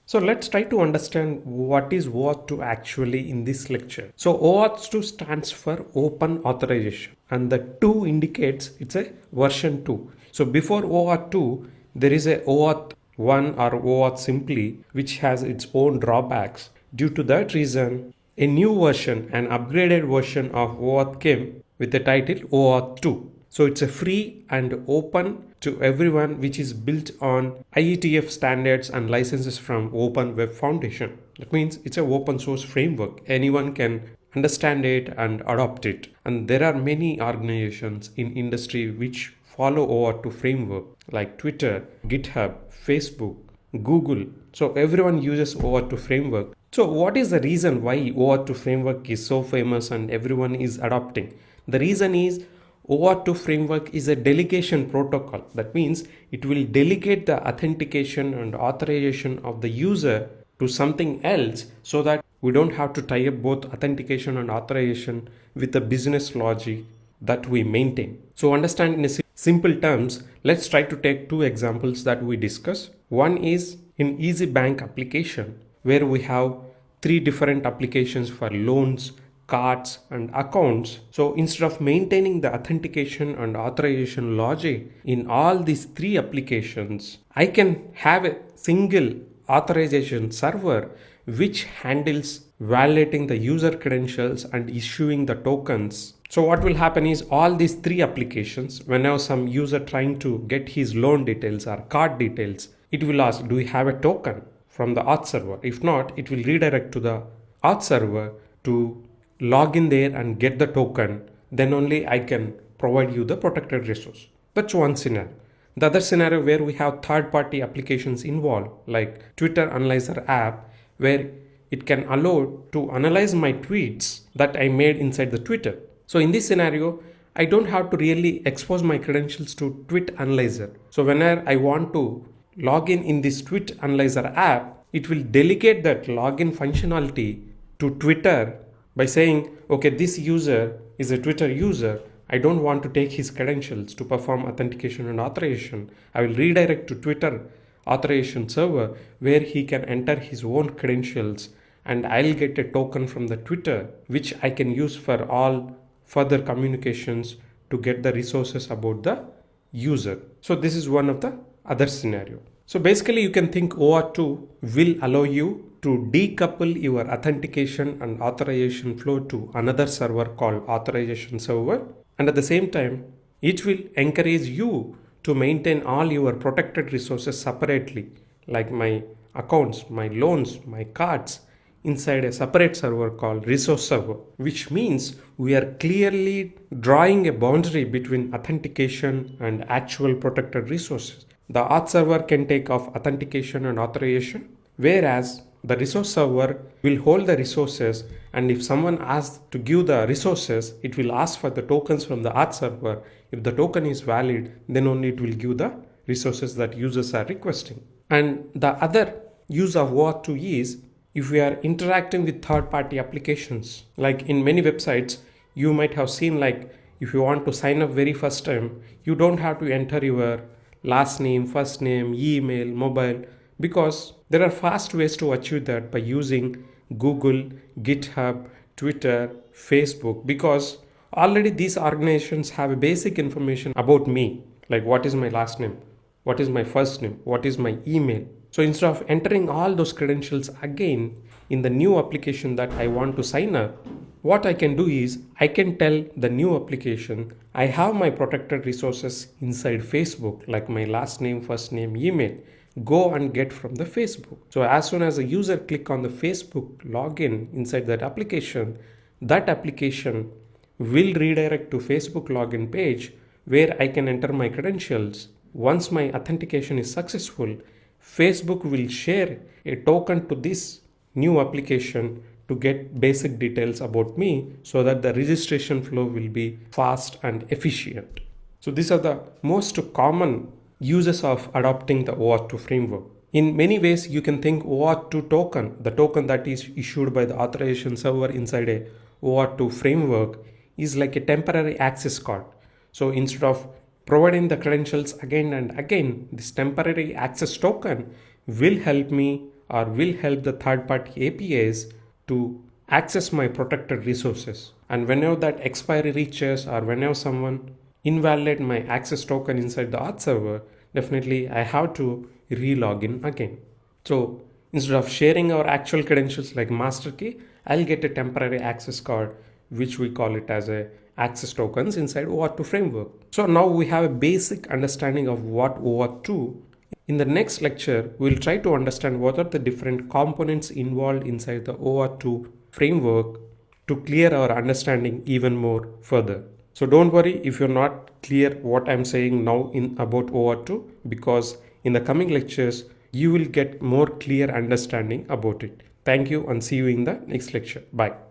So let's try to understand what is OAuth2 actually in this lecture. So OAuth2 stands for Open Authorization, and the 2 indicates it's a version 2. So before OAuth2, there is a OAuth1 or OAuth simply, which has its own drawbacks. Due to that reason, a new version, an upgraded version of OAuth came with the title OAuth2. So it's a free and open to everyone, which is built on IETF standards and licenses from Open Web Foundation. That means it's an open source framework. Anyone can understand it and adopt it. And there are many organizations in industry which follow OAuth2 framework like Twitter, GitHub, Facebook, Google. So everyone uses OAuth2 framework. So what is the reason why OAuth2 framework is so famous and everyone is adopting? The reason is OAuth2 framework is a delegation protocol. That means it will delegate the authentication and authorization of the user to something else so that we don't have to tie up both authentication and authorization with the business logic that we maintain. So understand in a simple terms, let's try to take 2 examples that we discuss. One is in Easy Bank application where we have 3 different applications for loans, cards and accounts. So instead of maintaining the authentication and authorization logic in all these 3 applications, I can have a single authorization server which handles validating the user credentials and issuing the tokens. So what will happen is all these 3 applications, whenever some user trying to get his loan details or card details, it will ask, do we have a token from the auth server? If not, it will redirect to the auth server to log in there and get the token. Then only I can provide you the protected resource. That's one scenario. The other scenario where we have third-party applications involved like Twitter Analyzer app, where it can allow to analyze my tweets that I made inside the Twitter. So in this scenario, I don't have to really expose my credentials to Tweet Analyzer. So whenever I want to log in this Tweet Analyzer app, it will delegate that login functionality to Twitter by saying, okay, this user is a Twitter user. I don't want to take his credentials to perform authentication and authorization. I will redirect to Twitter authorization server where he can enter his own credentials and I'll get a token from the Twitter which I can use for all further communications to get the resources about the user. So this is one of the other scenario. So basically you can think OAuth2 will allow you to decouple your authentication and authorization flow to another server called authorization server, and at the same time it will encourage you to maintain all your protected resources separately, like my accounts, my loans, my cards, inside a separate server called resource server, which means we are clearly drawing a boundary between authentication and actual protected resources. The auth server can take off authentication and authorization, whereas the resource server will hold the resources, and if someone asks to give the resources, it will ask for the tokens from the auth server. If the token is valid, then only it will give the resources that users are requesting. And the other use of OAuth2 is if we are interacting with third-party applications. Like in many websites, you might have seen, like if you want to sign up very first time, you don't have to enter your last name, first name, email, mobile, because there are fast ways to achieve that by using Google, GitHub, Twitter, Facebook, because already these organizations have a basic information about me, like what is my last name, what is my first name, what is my email. So instead of entering all those credentials again in the new application that I want to sign up, what I can do is I can tell the new application I have my protected resources inside Facebook, like my last name, first name, email. Go and get from the Facebook. So as soon as a user click on the Facebook login inside that application will redirect to Facebook login page where I can enter my credentials. Once my authentication is successful, Facebook will share a token to this new application to get basic details about me so that the registration flow will be fast and efficient. So these are the most common uses of adopting the OAuth2 framework. In many ways, you can think OAuth2 token, the token that is issued by the authorization server inside a OAuth2 framework, is like a temporary access card. So instead of providing the credentials again and again, this temporary access token will help me or will help the third-party APIs to access my protected resources. And whenever that expiry reaches or whenever someone invalidate my access token inside the auth server, definitely I have to re-log in again. So instead of sharing our actual credentials like master key, I'll get a temporary access card, which we call it as a access tokens inside OAuth2 framework. So now we have a basic understanding of what OAuth2. In the next lecture, we'll try to understand what are the different components involved inside the OAuth2 framework to clear our understanding even more further. So don't worry if you're not clear what I'm saying now about OAuth2, because in the coming lectures, you will get more clear understanding about it. Thank you and see you in the next lecture. Bye.